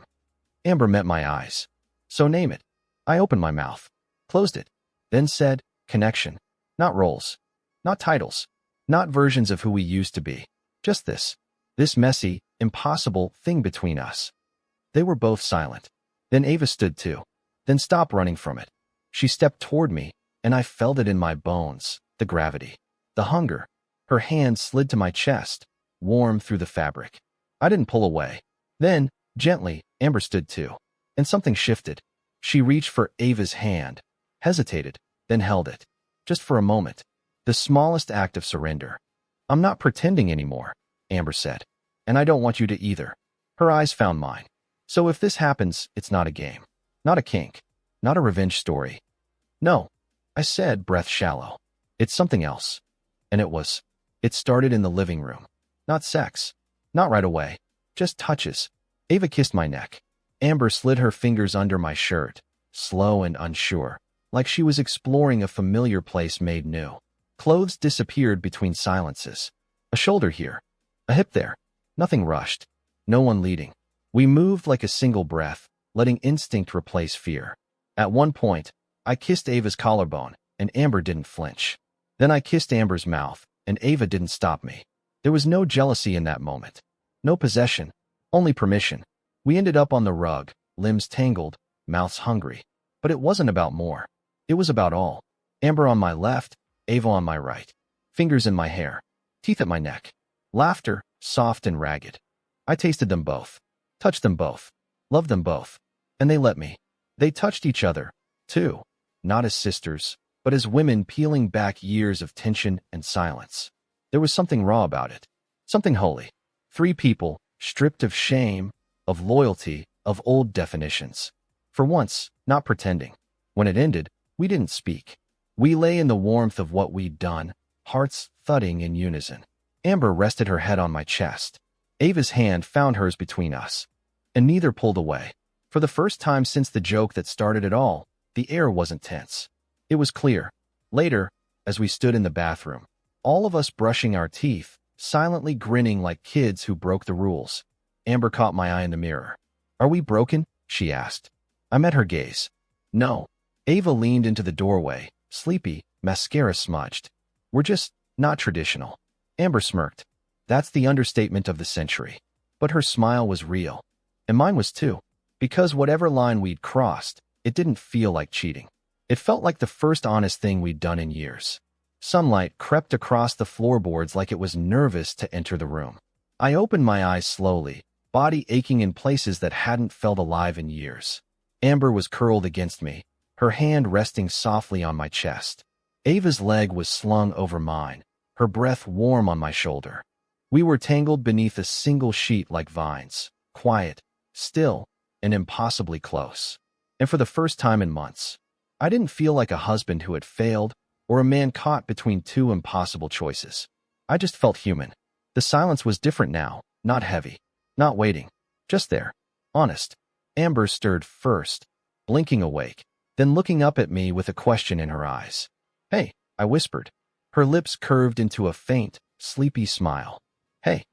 Amber met my eyes. So name it. I opened my mouth. Closed it. Then said, connection. Not roles. Not titles. Not versions of who we used to be. Just this. This messy, impossible thing between us. They were both silent. Then Ava stood too. Then stopped running from it. She stepped toward me, and I felt it in my bones, the gravity, the hunger. Her hand slid to my chest, warm through the fabric. I didn't pull away. Then, gently, Amber stood too. And something shifted. She reached for Ava's hand, hesitated, then held it. Just for a moment. The smallest act of surrender. I'm not pretending anymore, Amber said. And I don't want you to either. Her eyes found mine. So if this happens, it's not a game. Not a kink. Not a revenge story. No, I said, breath shallow. It's something else. And it was. It started in the living room. Not sex. Not right away. Just touches. Ava kissed my neck. Amber slid her fingers under my shirt, slow and unsure, like she was exploring a familiar place made new. Clothes disappeared between silences. A shoulder here. A hip there. Nothing rushed. No one leading. We moved like a single breath, letting instinct replace fear. At one point, I kissed Ava's collarbone, and Amber didn't flinch. Then I kissed Amber's mouth, and Ava didn't stop me. There was no jealousy in that moment. No possession. Only permission. We ended up on the rug, limbs tangled, mouths hungry. But it wasn't about more. It was about all. Amber on my left, Ava on my right. Fingers in my hair. Teeth at my neck. Laughter, soft and ragged. I tasted them both. Touched them both. Loved them both. And they let me. They touched each other, too. Not as sisters, but as women peeling back years of tension and silence. There was something raw about it. Something holy. Three people, stripped of shame, of loyalty, of old definitions. For once, not pretending. When it ended, we didn't speak. We lay in the warmth of what we'd done, hearts thudding in unison. Amber rested her head on my chest. Ava's hand found hers between us. And neither pulled away. For the first time since the joke that started it all, the air wasn't tense. It was clear. Later, as we stood in the bathroom, all of us brushing our teeth, silently grinning like kids who broke the rules. Amber caught my eye in the mirror. Are we broken? She asked. I met her gaze. No. Ava leaned into the doorway, sleepy, mascara smudged. We're just not traditional. Amber smirked. That's the understatement of the century. But her smile was real. And mine was too. Because whatever line we'd crossed, it didn't feel like cheating. It felt like the first honest thing we'd done in years. Sunlight crept across the floorboards like it was nervous to enter the room. I opened my eyes slowly, body aching in places that hadn't felt alive in years. Amber was curled against me, her hand resting softly on my chest. Ava's leg was slung over mine, her breath warm on my shoulder. We were tangled beneath a single sheet like vines, quiet, still, and impossibly close. And for the first time in months, I didn't feel like a husband who had failed or a man caught between two impossible choices. I just felt human. The silence was different now, not heavy, not waiting, just there, honest. Amber stirred first, blinking awake, then looking up at me with a question in her eyes. "Hey," I whispered. Her lips curved into a faint, sleepy smile. "Hey."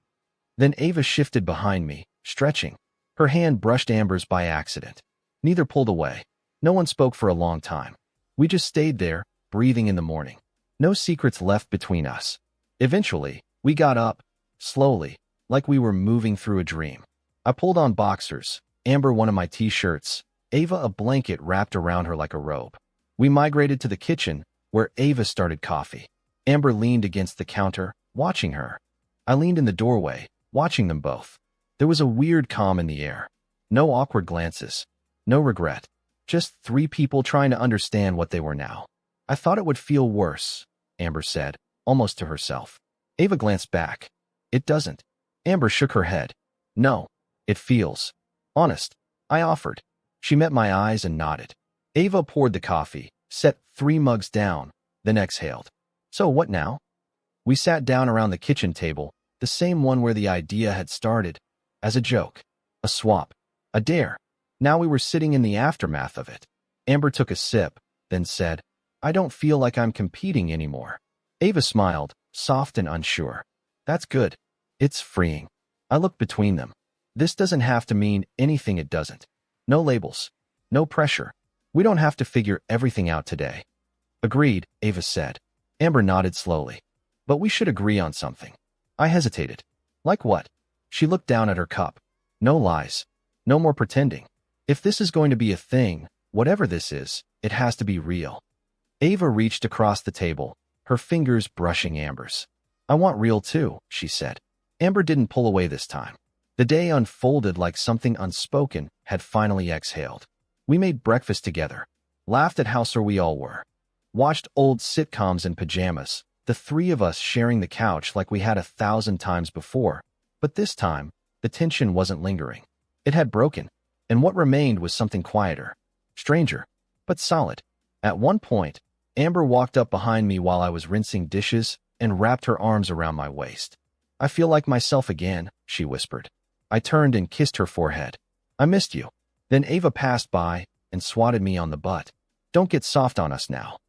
Then Ava shifted behind me, stretching. Her hand brushed Amber's by accident. Neither pulled away. No one spoke for a long time. We just stayed there, breathing in the morning. No secrets left between us. Eventually, we got up, slowly, like we were moving through a dream. I pulled on boxers, Amber one of my t-shirts, Ava a blanket wrapped around her like a robe. We migrated to the kitchen, where Ava started coffee. Amber leaned against the counter, watching her. I leaned in the doorway, watching them both. There was a weird calm in the air. No awkward glances. No regret. Just three people trying to understand what they were now. "I thought it would feel worse," Amber said, almost to herself. Ava glanced back. "It doesn't." Amber shook her head. "No, it feels honest," I offered. She met my eyes and nodded. Ava poured the coffee, set 3 mugs down, then exhaled. "So what now?" We sat down around the kitchen table, the same one where the idea had started, as a joke, a swap, a dare. Now we were sitting in the aftermath of it. Amber took a sip, then said, "I don't feel like I'm competing anymore." Ava smiled, soft and unsure. "That's good. It's freeing." I looked between them. This doesn't have to mean anything, it doesn't. No labels. No pressure. We don't have to figure everything out today. "Agreed," Ava said. Amber nodded slowly. "But we should agree on something." I hesitated. "Like what?" She looked down at her cup. "No lies. No more pretending. If this is going to be a thing, whatever this is, it has to be real." Ava reached across the table, her fingers brushing Amber's. "I want real too," she said. Amber didn't pull away this time. The day unfolded like something unspoken had finally exhaled. We made breakfast together, laughed at how sore we all were, watched old sitcoms in pajamas, the three of us sharing the couch like we had 1,000 times before. But this time, the tension wasn't lingering. It had broken, and what remained was something quieter, stranger, but solid. At one point, Amber walked up behind me while I was rinsing dishes and wrapped her arms around my waist. "I feel like myself again," she whispered. I turned and kissed her forehead. "I missed you." Then Ava passed by and swatted me on the butt. "Don't get soft on us now."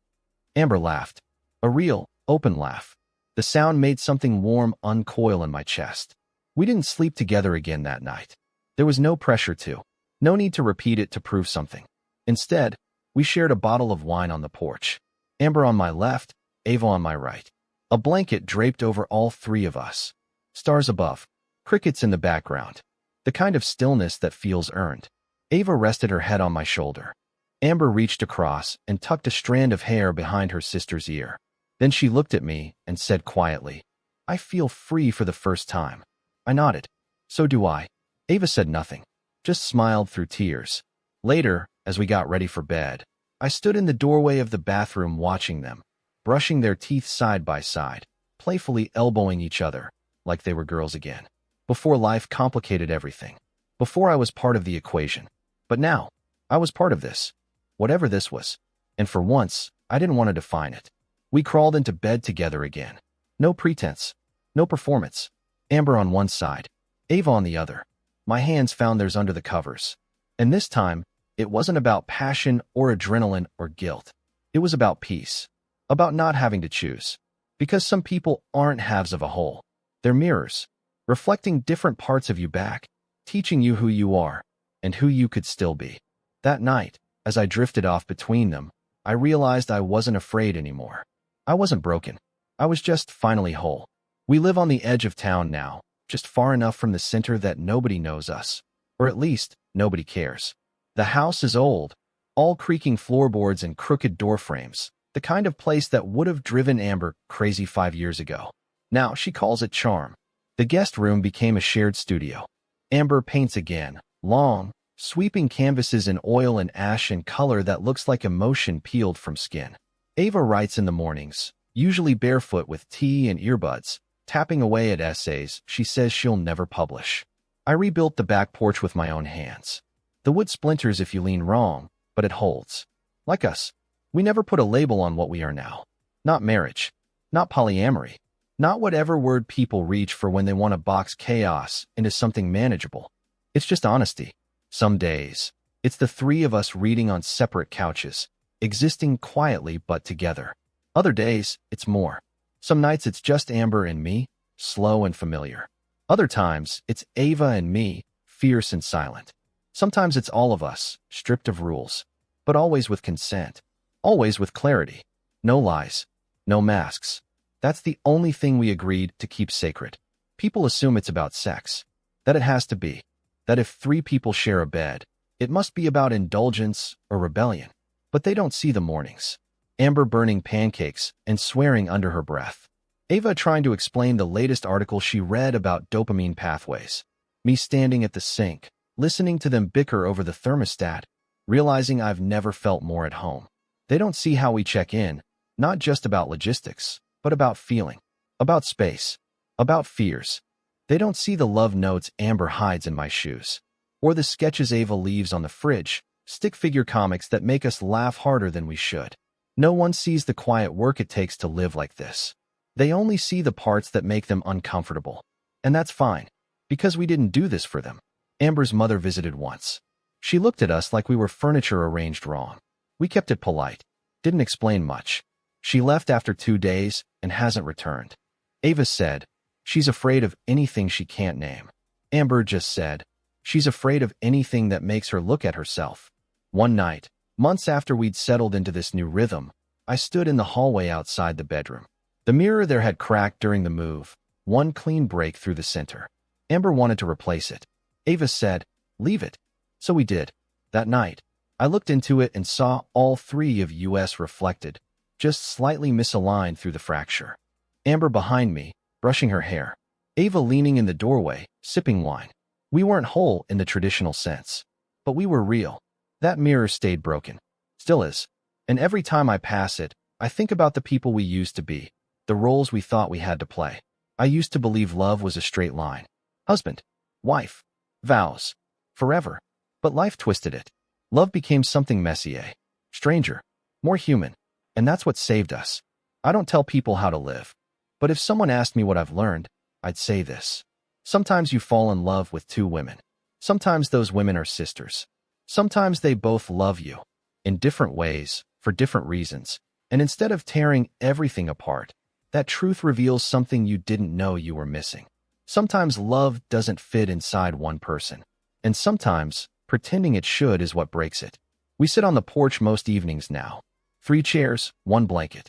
Amber laughed. A real, open laugh. The sound made something warm uncoil in my chest. We didn't sleep together again that night. There was no pressure to. No need to repeat it to prove something. Instead, we shared a bottle of wine on the porch. Amber on my left, Ava on my right. A blanket draped over all three of us. Stars above. Crickets in the background. The kind of stillness that feels earned. Ava rested her head on my shoulder. Amber reached across and tucked a strand of hair behind her sister's ear. Then she looked at me and said quietly, "I feel free for the first time." I nodded. "So do I." Ava said nothing, just smiled through tears. Later, as we got ready for bed, I stood in the doorway of the bathroom watching them, brushing their teeth side by side, playfully elbowing each other, like they were girls again. Before life complicated everything. Before I was part of the equation. But now, I was part of this. Whatever this was. And for once, I didn't want to define it. We crawled into bed together again. No pretense. No performance. Amber on one side, Ava on the other. My hands found theirs under the covers. And this time, it wasn't about passion or adrenaline or guilt. It was about peace. About not having to choose. Because some people aren't halves of a whole. They're mirrors, reflecting different parts of you back, teaching you who you are and who you could still be. That night, as I drifted off between them, I realized I wasn't afraid anymore. I wasn't broken. I was just finally whole. We live on the edge of town now, just far enough from the center that nobody knows us. Or at least, nobody cares. The house is old, all creaking floorboards and crooked door frames, the kind of place that would have driven Amber crazy 5 years ago. Now she calls it charm. The guest room became a shared studio. Amber paints again, long, sweeping canvases in oil and ash and color that looks like emotion peeled from skin. Ava writes in the mornings, usually barefoot with tea and earbuds, tapping away at essays she says she'll never publish. I rebuilt the back porch with my own hands. The wood splinters if you lean wrong, but it holds. Like us, we never put a label on what we are now. Not marriage. Not polyamory. Not whatever word people reach for when they want to box chaos into something manageable. It's just honesty. Some days, it's the three of us reading on separate couches, existing quietly but together. Other days, it's more. Some nights it's just Amber and me, slow and familiar. Other times, it's Ava and me, fierce and silent. Sometimes it's all of us, stripped of rules, but always with consent. Always with clarity. No lies. No masks. That's the only thing we agreed to keep sacred. People assume it's about sex. That it has to be. That if three people share a bed, it must be about indulgence or rebellion. But they don't see the mornings. Amber burning pancakes and swearing under her breath. Ava trying to explain the latest article she read about dopamine pathways. Me standing at the sink, listening to them bicker over the thermostat, realizing I've never felt more at home. They don't see how we check in, not just about logistics, but about feeling, about space, about fears. They don't see the love notes Amber hides in my shoes, or the sketches Ava leaves on the fridge, stick figure comics that make us laugh harder than we should. No one sees the quiet work it takes to live like this. They only see the parts that make them uncomfortable. And that's fine, because we didn't do this for them. Amber's mother visited once. She looked at us like we were furniture arranged wrong. We kept it polite, didn't explain much. She left after 2 days and hasn't returned. Ava said, she's afraid of anything she can't name. Amber just said, she's afraid of anything that makes her look at herself. One night, months after we'd settled into this new rhythm, I stood in the hallway outside the bedroom. The mirror there had cracked during the move, one clean break through the center. Amber wanted to replace it. Ava said, leave it. So we did. That night, I looked into it and saw all three of us reflected, just slightly misaligned through the fracture. Amber behind me, brushing her hair. Ava leaning in the doorway, sipping wine. We weren't whole in the traditional sense, but we were real. That mirror stayed broken. Still is. And every time I pass it, I think about the people we used to be, the roles we thought we had to play. I used to believe love was a straight line. Husband, wife, vows, forever. But life twisted it. Love became something messier, stranger, more human. And that's what saved us. I don't tell people how to live. But if someone asked me what I've learned, I'd say this. Sometimes you fall in love with two women. Sometimes those women are sisters. Sometimes they both love you. In different ways, for different reasons. And instead of tearing everything apart, that truth reveals something you didn't know you were missing. Sometimes love doesn't fit inside one person. And sometimes, pretending it should is what breaks it. We sit on the porch most evenings now. 3 chairs, 1 blanket.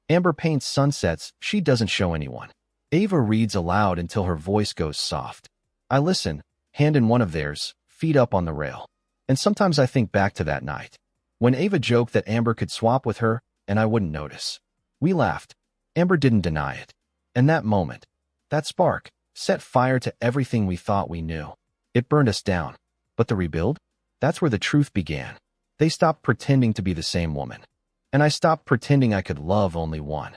Amber paints sunsets she doesn't show anyone. Ava reads aloud until her voice goes soft. I listen, hand in one of theirs, feet up on the rail. And sometimes I think back to that night, when Ava joked that Amber could swap with her and I wouldn't notice. We laughed. Amber didn't deny it. And that moment, that spark, set fire to everything we thought we knew. It burned us down. But the rebuild? That's where the truth began. They stopped pretending to be the same woman. And I stopped pretending I could love only one.